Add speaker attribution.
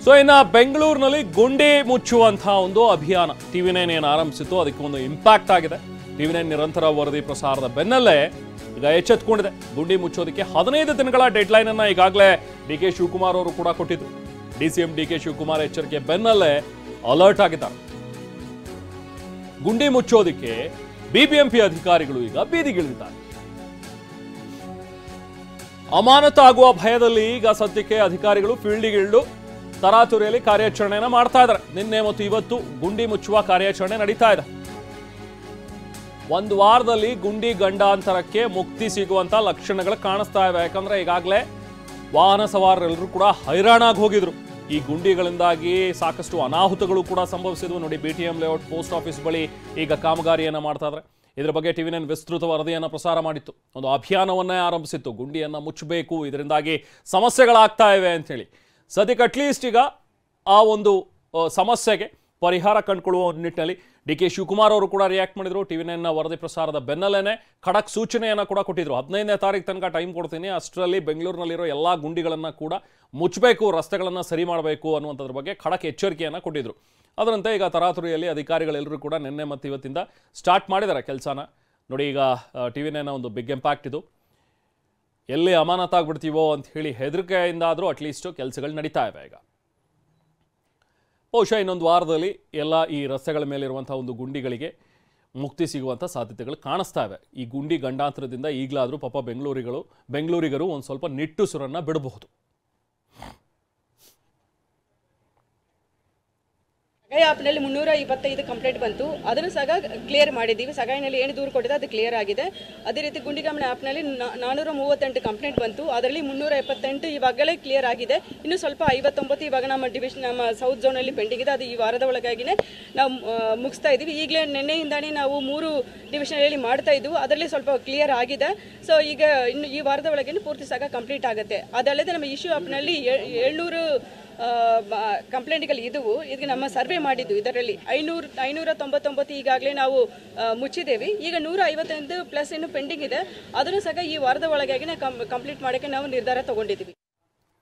Speaker 1: So ಇನ್ನು ಬೆಂಗಳೂರಿನಲ್ಲಿ ಗುಂಡಿ ಮುಚ್ಚುವಂತಹ ಒಂದು ಅಭಿಯಾನ TV9 ಏನು ಆರಂಭಿಸಿತ್ತು ಅದಕ್ಕೆ ಒಂದು ಇಂಪ್ಯಾಕ್ಟ್ ಆಗಿದೆ. TV9 ನಿರಂತರ ವರದಿ ಪ್ರಸಾರದ ಬೆನ್ನಲ್ಲೇ ಈಗ ಎಚ್ಚೆತ್ತುಕೊಂಡಿದೆ. ಗುಂಡಿ ಮುಚ್ಚೋದಕ್ಕೆ 15 ದಿನಗಳ ಡೆಡ್ಲೈನ್ ಅನ್ನ ಈಗಾಗಲೇ DK ಶಿವಕುಮಾರ್ ಅವರು ಕೂಡ ಕೊಟ್ಟಿದ್ರು. DCM DK ಶಿವಕುಮಾರ್ ಎಚ್ಚರಿಕೆ ಬೆನ್ನಲ್ಲೇ ಅಲರ್ಟ್ ಆಗಿದ್ದಾರೆ. ಗುಂಡಿ ಮುಚ್ಚೋದಕ್ಕೆ BBMP ಅಧಿಕಾರಿಗಳು ಈಗ ಬೀದಿಗಿಳಿದಿದ್ದಾರೆ. ಅಮಾನತಾಗುವ ಭಯದಲ್ಲಿ ಈಗ ಸದ್ಯಕ್ಕೆ ಅಧಿಕಾರಿಗಳು ಫೀಲ್ಡಿಗೆ ಇಳಿದು ತರಾತುರಿಯಲ್ಲಿ ಕಾರ್ಯಾಚರಣೆಯನ್ನು ಮಾಡ್ತಾ ಇದ್ದಾರೆ. ನಿನ್ನೆ ಮತ್ತು ಇವತ್ತು ಗುಂಡಿ ಮುಚ್ಚುವ ಕಾರ್ಯಾಚರಣೆ ನಡೀತಾ ಇದೆ. ಒಂದು ವಾರದಲ್ಲಿ ಗುಂಡಿ ಗಂಡಾಂತರಕ್ಕೆ ಮುಕ್ತಿ ಸಿಗುವಂತ ಲಕ್ಷಣಗಳು ಕಾಣಿಸ್ತಾ ಇವೆ. ಯಾಕಂದ್ರೆ ಈಗಾಗಲೇ ವಾಹನ ಸವಾರರೆಲ್ಲರೂ ಕೂಡ ಹೈರಾಣಾಗಿ ಹೋಗಿದ್ರು. ಈ ಗುಂಡಿಗಳಿಂದಾಗಿ ಸಾಕಷ್ಟು ಅನಾಹುತಗಳು ಕೂಡ ಸಂಭವಿಸಿದ್ವು. ನೋಡಿ, BTM ಲೇಔಟ್ ಪೋಸ್ಟ್ ಆಫೀಸ್ ಬಳಿ ಈಗ ಕಾಮಗಾರಿಯನ್ನು ಮಾಡ್ತಾ ಇದ್ದಾರೆ. ಇದರ ಬಗ್ಗೆ TV9 ವಿಸ್ತೃತ ವರದಿಯನ್ನು ಪ್ರಸಾರ ಮಾಡಿತ್ತು. ಒಂದು ಅಭಿಯಾನವನ್ನೇ ಆರಂಭಿಸಿತ್ತು. ಗುಂಡಿಯನ್ನು ಮುಚ್ಚಬೇಕು, ಇದರಿಂದಾಗಿ ಸಮಸ್ಯೆಗಳಾಗ್ತಾ ಇವೆ ಅಂತೇಳಿ. ಸದ್ಯಕ್ಕೆ ಅಟ್ಲೀಸ್ಟ್ ಈಗ ಆ ಒಂದು ಸಮಸ್ಯೆಗೆ ಪರಿಹಾರ ಕಂಡುಕೊಳ್ಳುವ ನಿಟ್ಟಿನಲ್ಲಿ DK ಶಿವಕುಮಾರ್ ಅವರು ಕೂಡ ರಿಯಾಕ್ಟ್ ಮಾಡಿದ್ರು. TV9 ವರದಿ ಪ್ರಸಾರದ ಬೆನ್ನಲ್ಲೇನೆ ಖಡಕ್ ಸೂಚನೆಯನ್ನು ಕೂಡ ಕೊಟ್ಟಿದ್ರು. 15ನೇ ತಾರೀಕು ತನಕ ಟೈಮ್ ಕೊಡ್ತೀನಿ, ಅಷ್ಟರಲ್ಲಿ ಬೆಂಗಳೂರಿನಲ್ಲಿರೋ ಎಲ್ಲ ಗುಂಡಿಗಳನ್ನು ಕೂಡ ಮುಚ್ಚಬೇಕು, ರಸ್ತೆಗಳನ್ನು ಸರಿ ಮಾಡಬೇಕು ಅನ್ನುವಂಥದ್ರ ಬಗ್ಗೆ ಖಡಕ್ ಎಚ್ಚರಿಕೆಯನ್ನು ಕೊಟ್ಟಿದ್ರು. ಅದರಂತೆ ಈಗ ತರಾತುರಿಯಲ್ಲಿ ಅಧಿಕಾರಿಗಳೆಲ್ಲರೂ ಕೂಡ ನಿನ್ನೆ ಮತ್ತು ಇವತ್ತಿಂದ ಸ್ಟಾರ್ಟ್ ಮಾಡಿದ್ದಾರೆ ಕೆಲಸನ. ನೋಡಿ, ಈಗ TV9 ಒಂದು ಬಿಗ್ ಇಂಪ್ಯಾಕ್ಟ್ ಇದು. ಎಲ್ಲಿ ಅಮಾನತಾಗ್ಬಿಡ್ತೀವೋ ಅಂತ ಹೇಳಿ ಹೆದರಿಕೆಯಿಂದ ಆದರೂ ಅಟ್ಲೀಸ್ಟ್ ಕೆಲಸಗಳು ನಡೀತಾ ಇವೆ. ಈಗ ಬಹುಶಃ ಇನ್ನೊಂದು ವಾರದಲ್ಲಿ ಎಲ್ಲ ಈ ರಸ್ತೆಗಳ ಮೇಲಿರುವಂಥ ಒಂದು ಗುಂಡಿಗಳಿಗೆ ಮುಕ್ತಿ ಸಿಗುವಂಥ ಸಾಧ್ಯತೆಗಳು ಕಾಣಿಸ್ತಾ ಇವೆ. ಈ ಗುಂಡಿ ಗಂಡಾಂತರದಿಂದ ಈಗಲಾದರೂ ಪಾಪ ಬೆಂಗಳೂರಿಗರು ಒಂದು ಸ್ವಲ್ಪ ನಿಟ್ಟುಸಿರನ್ನು ಬಿಡಬಹುದು.
Speaker 2: ಸಗಾಯಿ ಆ್ಯಪ್ನಲ್ಲಿ 325 ಕಂಪ್ಲೇಂಟ್ ಬಂತು. ಅದನ್ನು ಸಹ ಕ್ಲಿಯರ್ ಮಾಡಿದ್ದೀವಿ. ಸಗಾಯಿನಲ್ಲಿ ಏನು ದೂರು ಕೊಟ್ಟಿದೆ ಅದು ಕ್ಲಿಯರ್ ಆಗಿದೆ. ಅದೇ ರೀತಿ ಗುಂಡಿಗಮನ ಆ್ಯಪ್ನಲ್ಲಿ 438 ಕಂಪ್ಲೇಂಟ್ ಬಂತು. ಅದರಲ್ಲಿ 378 ಇವಾಗಲೇ ಕ್ಲಿಯರ್ ಆಗಿದೆ. ಇನ್ನು ಸ್ವಲ್ಪ 59 ಇವಾಗ ನಮ್ಮ ಸೌತ್ ಝೋನಲ್ಲಿ ಪೆಂಡಿಂಗ್ ಇದೆ. ಅದು ಈ ವಾರದ ಒಳಗಾಗಿನೇ ನಾವು ಮುಗಿಸ್ತಾ ಇದ್ದೀವಿ. ಈಗಲೇ ನಿನ್ನೆಯಿಂದಾನೇ ನಾವು 3 ಡಿವಿಷನಲ್ಲಿ ಮಾಡ್ತಾ ಇದ್ವು. ಅದರಲ್ಲಿ ಸ್ವಲ್ಪ ಕ್ಲಿಯರ್ ಆಗಿದೆ. ಸೊ ಈಗ ಇನ್ನು ಈ ವಾರದ ಒಳಗೇನೆ ಪೂರ್ತಿ ಸಹ ಕಂಪ್ಲೀಟ್ ಆಗುತ್ತೆ. ಅದಲ್ಲದೆ ನಮ್ಮ ಇಶ್ಯೂ ಆ್ಯಪ್ನಲ್ಲಿ 700 ಕಂಪ್ಲೇಂಟ್ಗಳು ಇದ್ದವು. ಇದಕ್ಕೆ ನಮ್ಮ ಸರ್ವೆ ಮಾಡಿದ್ದು ಇದರಲ್ಲಿ 599 ಈಗಾಗಲೇ ನಾವು ಮುಚ್ಚಿದ್ದೇವೆ. ಈಗ 151 ಪ್ಲಸ್ ಇನ್ನು ಪೆಂಡಿಂಗ್ ಇದೆ. ಅದನ್ನು ಸಹ ಈ ವಾರದ ಒಳಗಾಗಿ ಕಂಪ್ಲೀಟ್ ಮಾಡೋಕ್ಕೆ ನಾವು ನಿರ್ಧಾರ ತಗೊಂಡಿದ್ದೀವಿ.